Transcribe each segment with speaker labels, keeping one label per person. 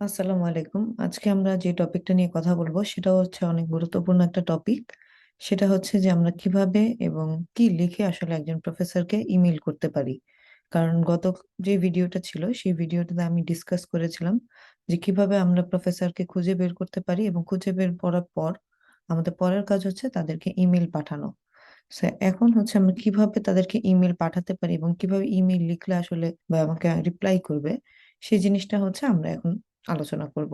Speaker 1: আসসালামু আলাইকুম। আজকে আমরা যে টপিকটা নিয়ে কথা বলবো সেটা হচ্ছে অনেক গুরুত্বপূর্ণ একটা টপিক। সেটা হচ্ছে যে আমরা কিভাবে এবং কি লিখে আসলে একজন প্রফেসরকে ইমেইল করতে পারি। কারণ গত যে ভিডিওটা ছিল সেই ভিডিওটাতে আমি ডিসকাস করেছিলাম যে কিভাবে আমরা প্রফেসরকে খুঁজে বের করতে পারি এবং খুঁজে বের করার পর আমাদের পরের কাজ হচ্ছে তাদেরকে ইমেইল পাঠানো। এখন হচ্ছে আমরা কিভাবে তাদেরকে ইমেইল পাঠাতে পারি এবং কিভাবে ইমেইল লিখলে আসলে বা আমাকে রিপ্লাই করবে সেই জিনিসটা হচ্ছে আমরা এখন আলোচনা করব।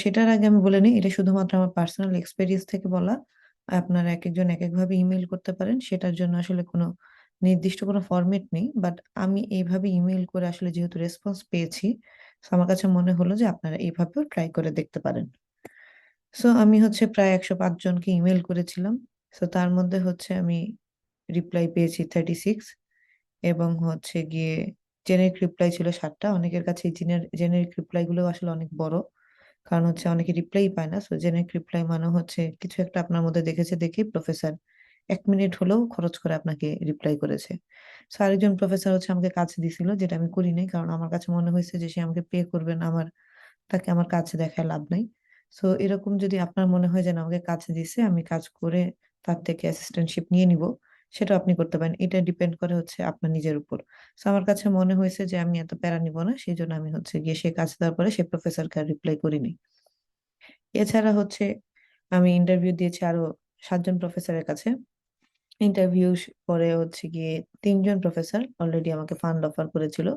Speaker 1: সেটার আগে আমি বলে নিই, এটা শুধুমাত্র আমার পার্সোনাল এক্সপেরিয়েন্স থেকে বলা। আপনারা একেকজন একেকভাবে ইমেইল করতে পারেন, সেটার জন্য আসলে কোনো নির্দিষ্ট কোনো ফরম্যাট নেই। বাট আমি এইভাবে ইমেইল করে আসলে যেহেতু রেসপন্স পেয়েছি, আমার কাছে মনে হলো যে আপনারা এইভাবেও ট্রাই করে দেখতে পারেন। আমি হচ্ছে প্রায় ১০৫ জনকে ইমেইল করেছিলাম। তার মধ্যে হচ্ছে আমি রিপ্লাই পেয়েছি 36, এবং হচ্ছে গিয়ে জেনেরিক রিপ্লাই ছিল ৭টা। অনেকের কাছে এই জেনেরিক রিপ্লাই গুলো আসলে অনেক বড়। কারণ হচ্ছে অনেকে রিপ্লাই পায় না। জেনেরিক রিপ্লাই মানে হচ্ছে কিছু একটা আপনার মধ্যে দেখেছে দেখেই প্রফেসর ১ মিনিট হলেও খরচ করে আপনাকে রিপ্লাই করেছে। আরেকজন প্রফেসর হচ্ছে আমাকে কাজ দিছিল, যেটা আমি করি নাই। কারণ আমার কাছে মনে হয়েছে যে সে আমাকে পে করবে না, তাকে আমার কাজ দেখায় লাভ নাই। এরকম যদি আপনার মনে হয় যে না, আমাকে কাজ দিছে, আমি কাজ করে তার থেকে অ্যাসিস্ট্যান্টশিপ নিয়ে নিব, সেটাও আপনি করতে পারেন। এটা ডিপেন্ড করে হচ্ছে আপনার নিজের উপর। আমার কাছে মনে হয়েছে যে আমি এত প্যারা নিব না, সেজন্য আমি হচ্ছে গিয়ে সে কাজ দেওয়ার পরে সে প্রফেসরকে আর রিপ্লাই করিনি। এছাড়া হচ্ছে আমি ইন্টারভিউ দিয়েছি আরো ৭ জন প্রফেসরের কাছে। ইন্টারভিউ পরে হচ্ছে গিয়ে ৩ জন প্রফেসর অলরেডি আমাকে ফান্ড অফার করেছিল।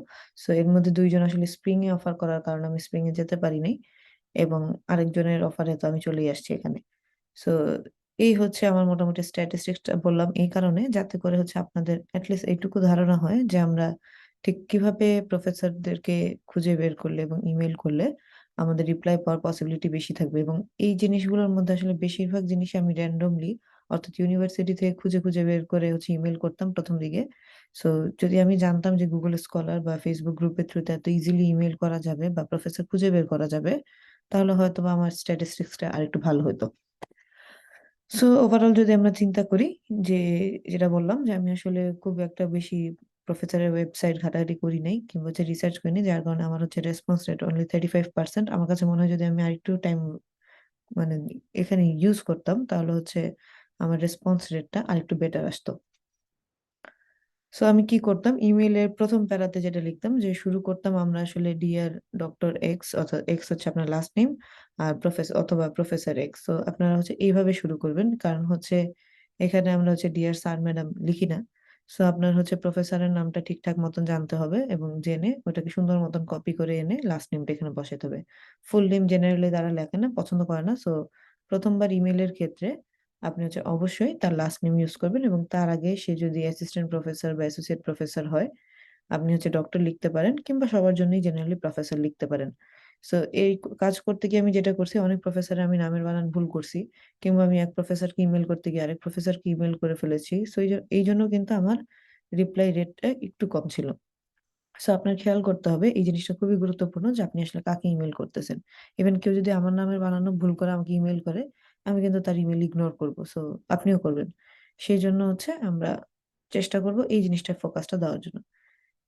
Speaker 1: এর মধ্যে ২ জন আসলে স্প্রিং এ অফার করার কারণে আমি স্প্রিং এ যেতে পারি নাই, এবং আরেকজনের অফারে তো আমি চলেই আসছি এখানে। সো এই হচ্ছে আমার মোটামুটি স্ট্যাটিস্টিক্সটা বললাম এই কারণে, যাতে করে হচ্ছে আপনাদের এটলিস্ট এইটুকু ধারণা হয় যে আমরা ঠিক কিভাবে প্রফেসরদেরকে খুঁজে বের করলে এবং ইমেইল করলে আমাদের রিপ্লাই পাওয়ার পসিবিলিটি বেশি থাকবে। এবং এই জিনিসগুলোর মধ্যে আসলে বেশিরভাগ জিনিসই আমি র্যান্ডমলি, অর্থাৎ ইউনিভার্সিটি থেকে খুঁজে খুঁজে বের করে হচ্ছে ইমেইল করতাম প্রথম দিকে। সো যদি আমি জানতাম যে গুগল স্কলার বা ফেসবুক গ্রুপের থ্রুতে এত ইজিলি ইমেইল করা যাবে বা প্রফেসর খুঁজে বের করা যাবে, তাহলে হয়তোবা আমার স্ট্যাটিস্টিক্সটা আরেকটু ভালো হতো। ওভারঅল যদি আমরা চিন্তা করি, যে যেটা বললাম যে আমি আসলে খুব একটা বেশি প্রফেসরের ওয়েবসাইট ঘাটাঘাটি করি নাই কিংবা হচ্ছে রিসার্চ করি নাই, যার কারণে আমার হচ্ছে রেসপন্স রেট অনলি 35%। আমার কাছে মনে হয় যদি আমি আরেকটু টাইম মানে এখানে ইউজ করতাম, তাহলে হচ্ছে আমার রেসপন্স রেটটা আরেকটু বেটার আসতো। আমি কি করতাম, ইমেইলের প্রথম প্যারাতে যেটা লিখতাম যে শুরু করতাম আমরা আসলে ডিয়ার ডক্টর এক্স, অথবা এক্স হচ্ছে আপনার লাস্ট নেম, আর প্রফেসর অথবা প্রফেসর এক্স। আপনারা হচ্ছে এইভাবে শুরু করবেন, কারণ হচ্ছে এখানে আমরা হচ্ছে ডিয়ার স্যার ম্যাডাম লিখি না। আপনার হচ্ছে প্রফেসরের নামটা ঠিকঠাক মতন জানতে হবে এবং জেনে ওটাকে সুন্দর মতন কপি করে এনে লাস্ট নেমটা এখানে বসাতে হবে। ফুল নেম জেনারেলি তারা লেখে না, পছন্দ করে না। প্রথমবার ইমেইলের ক্ষেত্রে আপনি হচ্ছে অবশ্যই তার লাস্ট নেম ইউজ করবেন, এবং তার আগে সে যদি অ্যাসিস্ট্যান্ট প্রফেসর বা অ্যাসোসিয়েট প্রফেসর হয়, আপনি হচ্ছে ডক্টর লিখতে পারেন, কিংবা সবার জন্যই জেনারেলি প্রফেসর লিখতে পারেন। সো এই কাজ করতে গিয়ে আমি যেটা করছি, অনেক প্রফেসরে আমি নামের বানান ভুল করছি, কিংবা আমি এক প্রফেসরকে ইমেল করতে গিয়ে আরেক প্রফেসরকে ইমেল করে ফেলেছি। এই জন্য কিন্তু আমার রিপ্লাই রেটটা একটু কম ছিল। আপনার খেয়াল করতে হবে, এই জিনিসটা খুবই গুরুত্বপূর্ণ যে আপনি আসলে কাকে ইমেল করতেছেন। ইভেন কেউ যদি আমার নামের বানানো ভুল করে আমাকে ইমেল করে, আমি কিন্তু তার ইমেল ইগনোর করবো। আপনিও করবেন। সেই জন্য হচ্ছে আমরা চেষ্টা করব এই জিনিসটার ফোকাসটা দেওয়ার জন্য।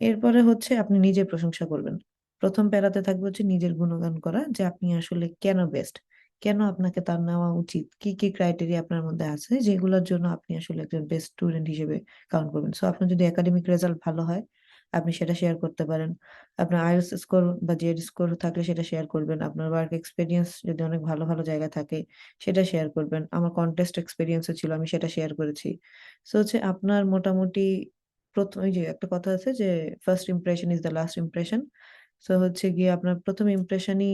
Speaker 1: এরপরে হচ্ছে আপনি নিজের প্রশংসা করবেন। প্রথম প্যারাতে থাকবে হচ্ছে নিজের গুণগান করা, যে আপনি আসলে কেন বেস্ট, কেন আপনাকে তার নেওয়া উচিত, কি কি ক্রাইটেরিয়া আপনার মধ্যে আছে যেগুলোর জন্য আপনি আসলে একজন বেস্ট স্টুডেন্ট হিসেবে কাউন্ট করবেন। আপনার যদি একাডেমিক রেজাল্ট ভালো হয়, আপনি সেটা শেয়ার করতে পারেন। আপনার আইএলটিএস স্কোর বা জিআরই স্কোর থাকলে সেটা শেয়ার করবেন। আপনার ওয়ার্ক এক্সপেরিয়েন্স যদি অনেক ভালো ভালো জায়গায় থাকে, সেটা শেয়ার করবেন। আমার কন্টেস্ট এক্সপেরিয়েন্সও ছিল, আমি সেটা শেয়ার করেছি। হচ্ছে আপনার মোটামুটি প্রথম, ওই যে একটা কথা আছে যে first impression is the last impression. হচ্ছে গিয়ে আপনার প্রথম ইমপ্রেশনই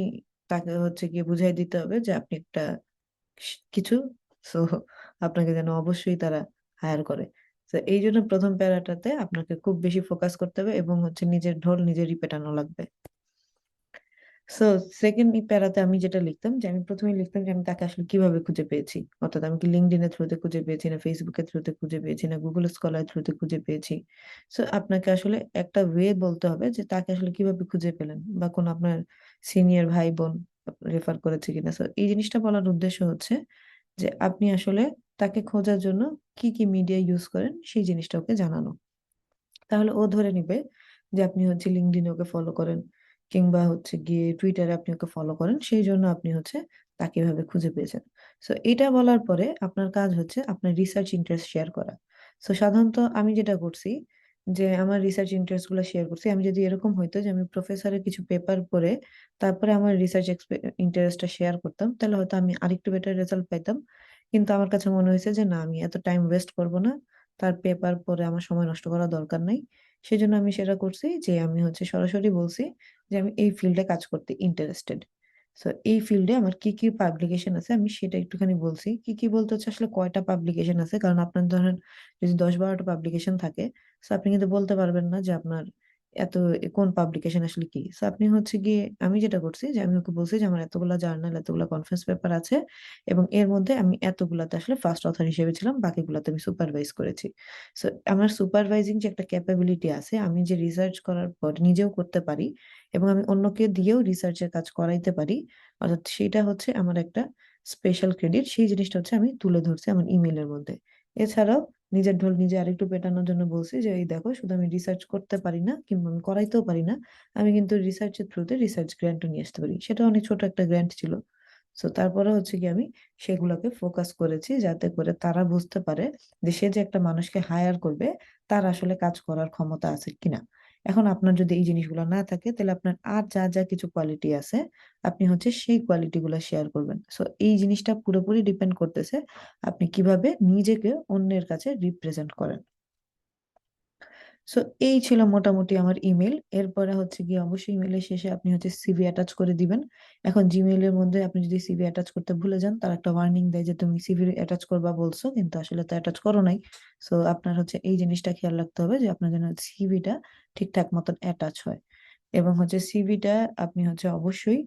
Speaker 1: তাকে হচ্ছে গিয়ে বুঝাই দিতে হবে যে আপনি একটা কিছু। সো আপনাকে যেন অবশ্যই তারা হায়ার করে। এই জন্য প্রথম প্যারাটাতে আপনাকে খুব বেশি ফোকাস করতে হবে, এবং হচ্ছে নিজের ঢোল নিজেরই পেটানো লাগবে। সো সেকেন্ড প্যারাতে আমি যেটা লিখতাম, যে আমি প্রথমেই লিখতাম যে আমি তাকে আসলে কিভাবে খুঁজে পেয়েছি। অর্থাৎ আমি কি লিঙ্কডইন এর থ্রুতে খুঁজে পেয়েছি, না ফেসবুকের থ্রুতে খুঁজে পেয়েছি, না গুগল স্কলার থ্রুতে খুঁজে পেয়েছি। আপনাকে আসলে একটা ওয়ে বলতে হবে যে তাকে আসলে কিভাবে খুঁজে পেলেন, বা কোন আপনার সিনিয়র ভাই বোন রেফার করেছে কিনা। এই জিনিসটা বলার উদ্দেশ্য হচ্ছে যে আপনি আসলে তাকে খোঁজার জন্য কি কি মিডিয়া ইউজ করেন সেই জিনিসটা ওকে জানানো। তাহলে ও ধরে নিবে যে আপনি হচ্ছে লিঙ্কডইনে ওকে ফলো করেন, কিংবা হচ্ছে গিয়ে টুইটারে আপনি ওকে ফলো করেন, সেই জন্য আপনি হচ্ছে তাকে এভাবে খুঁজে পেয়েছেন। সো এটা বলার পরে আপনার কাজ হচ্ছে আপনার রিসার্চ ইন্টারেস্ট শেয়ার করা। সো সাধারণত আমি যেটা করছি যে আমার রিসার্চ ইন্টারেস্ট গুলো শেয়ার করছি। আমি যদি এরকম হইতো যে আমি প্রফেসরের কিছু পেপার পড়ে তারপরে আমার রিসার্চ ইন্টারেস্টটা শেয়ার করতাম, তাহলে হয়তো আমি আরেকটু বেটার রেজাল্ট পাইতাম। কিন্তু আমার কাছে মনে হয়েছে যে না, আমি এত টাইম ওয়েস্ট করব না, তার পেপার পড়ে আমার সময় নষ্ট করা দরকার নাই। সেজন্য আমি সেটা করছি যে আমি হচ্ছে সরাসরি বলছি যে আমি এই ফিল্ডে কাজ করতে ইন্টারেস্টেড। সো এই ফিল্ডে আমার কি কি পাবলিকেশন আছে আমি সেটা একটুখানি বলছি। কি কি বলতে হচ্ছে আসলে কয়টা পাবলিকেশন আছে, কারণ আপনার ধরেন যদি 10-12টা পাবলিকেশন থাকে, তো আপনি কিন্তু বলতে পারবেন না যে আপনার এত কোন পাবলিকেশন আসলে কি। তো আপনি হচ্ছে গিয়ে, আমি যেটা করছি যে আমি ওকে বলছি যে আমার এতগুলা জার্নাল, এতগুলা কনফারেন্স পেপার আছে, এবং এর মধ্যে আমি এতগুলাতে আসলে ফার্স্ট অথর হিসেবে ছিলাম, বাকিগুলাতে আমি সুপারভাইজ করেছি। সো আমার সুপারভাইজিং যে একটা ক্যাপাবিলিটি আছে, আমি যে রিসার্চ করার পর নিজেও করতে পারি এবং আমি অন্যকে দিয়েও রিসার্চের কাজ করাইতে পারি, অর্থাৎ সেটা হচ্ছে আমার একটা স্পেশাল ক্রেডিট। সেই জিনিসটা হচ্ছে আমি তুলে ধরছি আমার ইমেলের মধ্যে। এছাড়াও নিজের ঢোল নিজে আরেকটু পেটানোর জন্য বলছি যে এই দেখো, শুধু আমি রিসার্চ করতে পারি না কিংবা আমি করাইতেও পারি না, আমি কিন্তু রিসার্চের থ্রুতে রিসার্চ গ্র্যান্টও নিয়ে আসতে পারি। সেটা অনেক ছোট একটা গ্র্যান্ট ছিল। সো তারপরে হচ্ছে কি আমি সেগুলোকে ফোকাস করেছি যাতে করে তারা বুঝতে পারে যে সে যে একটা মানুষকে হায়ার করবে তার আসলে কাজ করার ক্ষমতা আছে কিনা। এখন আপনার যদি এই জিনিসগুলো না থাকে, তাহলে আপনার আর যা যা কিছু কোয়ালিটি আছে আপনি হচ্ছে সেই কোয়ালিটি গুলো শেয়ার করবেন। সো এই জিনিসটা পুরোপুরি ডিপেন্ড করতেছে আপনি কিভাবে নিজেকে অন্যের কাছে রিপ্রেজেন্ট করেন। সো এই ছিল মোটামুটি আমার ইমেল। এরপরে হচ্ছে গিয়ে অবশ্যই ইমেলের শেষে আপনি হচ্ছে সিভি অ্যাটাচ করে দিবেন। এখন জিমেইলের মধ্যে আপনি যদি সিভি অ্যাটাচ করতে ভুলে যান, তার একটা ওয়ার্নিং দেয় যে তুমি সিভি অ্যাটাচ করবা বলছো কিন্তু আসলে তো অ্যাটাচ করো নাই। সো আপনার হচ্ছে এই জিনিসটা খেয়াল রাখতে হবে যে আপনার যেন সিভিটা ঠিকঠাক মতন অ্যাটাচ হয়। এবং হচ্ছে সিভিটা আপনি হচ্ছে অবশ্যই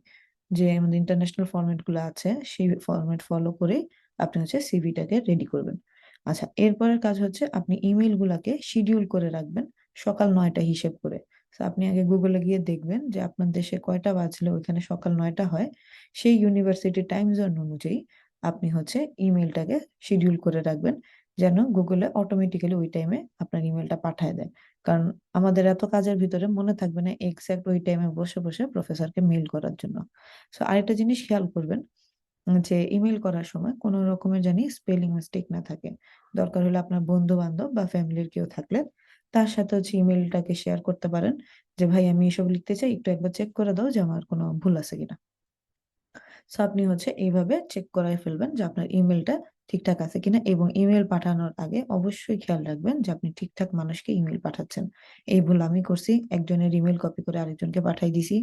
Speaker 1: যে আমাদের ইন্টারন্যাশনাল ফরম্যাট গুলো আছে সেই ফরম্যাট ফলো করে আপনি হচ্ছে সিভিটাকে রেডি করবেন। আচ্ছা, এরপরের কাজ হচ্ছে আপনি ইমেল গুলাকে শিডিউল করে রাখবেন সকাল 9টা হিসেব করে। তো আপনি আগে গুগলে গিয়ে দেখবেন যে আপনার দেশে কয়টা বাজলে ওইখানে সকাল 9টা হয়, সেই ইউনিভার্সিটি টাইম জোন অনুযায়ী আপনি হচ্ছে ইমেলটাকে শিডিউল করে রাখবেন, যেন গুগলে অটোমেটিক্যালি ওই টাইমে আপনার ইমেলটা পাঠায় দেয়। কারণ আমাদের এত কাজের ভিতরে মনে থাকবে না এক্সাক্ট ওই টাইমে বসে বসে প্রফেসরকে মেইল করার জন্য। সো আরেকটা জিনিস খেয়াল করবেন যে ইমেল করার সময় কোনো রকমের জানি স্পেলিং মিস্টেক না থাকে। দরকার হলে আপনার বন্ধু বান্ধব বা ফ্যামিলির কেউ থাকলে তার সাথে হচ্ছে ইমেলটাকে শেয়ার করতে পারেন যে ভাই আমি এসব লিখতে চাই, একটু একবার চেক করে দাও যে আমার কোনো ভুল আছে কিনা। সো আপনি হচ্ছে এইভাবে চেক করাই ফেলবেন যে আপনার ইমেলটা ঠিকঠাক আছে কিনা, এবং ইমেল পাঠানোর আগে অবশ্যই খেয়াল রাখবেন যে আপনি ঠিকঠাক মানুষকে ইমেল পাঠাচ্ছেন। এই ভুল আমি করছি, একজনের ইমেল কপি করে আরেকজনকে পাঠাই দিছি।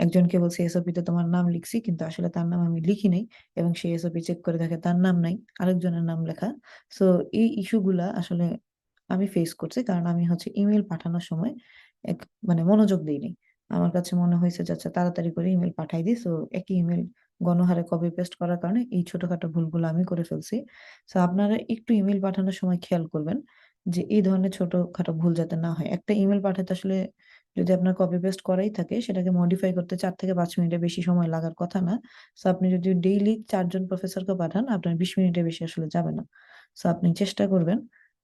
Speaker 1: একজনকে বলছি এসওপি তে তোমার নাম লিখছি, কিন্তু আসলে তার নাম আমি লিখি নাই, এবং সেই এসওপি চেক করে দেখে তার নাম নাই, আরেকজনের নাম লেখা। সো এই ইস্যুগুলা আসলে আমি ফেস করছি, কারণ আমি হচ্ছে ইমেল পাঠানোর সময় এক মানে মনোযোগ দিইনি। আমার কাছে মনে হয়েছে যে আচ্ছা তাড়াতাড়ি করে ইমেল পাঠাই দিই, সো একই ইমেল গণহারে কপি পেস্ট করার কারণে এই ছোটখাটো ভুলগুলো আমি করে ফেলছি। তো আপনারা একটু ইমেল পাঠানোর সময় খেয়াল করবেন যে এই ধরনের ছোটখাটো ভুল যাতে না হয়। একটা ইমেল পাঠাতে আসলে যদি আপনার কপি পেস্ট করাই থাকে, সেটাকে মডিফাই করতে 4 থেকে 5 মিনিটের বেশি সময় লাগার কথা না। তো আপনি যদি ডেইলি 4জন প্রফেসরকে পাঠান, আপনার 20 মিনিটের বেশি আসলে যাবে না। তো আপনি চেষ্টা করবেন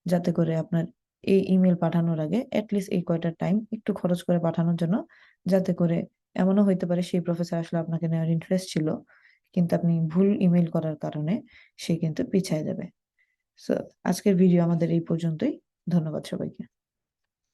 Speaker 1: যাতে করে আপনার এই ইমেল পাঠানোর আগে অ্যাটলিস্ট এই কয়টা টাইম একটু খরচ করে পাঠানোর জন্য, যাতে করে এমনও হইতে পারে সেই প্রফেসর আসলে আপনাকে নেওয়ার ইন্টারেস্ট ছিল, কিন্তু আপনি ভুল ইমেল করার কারণে সে কিন্তু পিছায় যাবে। সো আজকের ভিডিও আমাদের এই পর্যন্তই। ধন্যবাদ সবাইকে।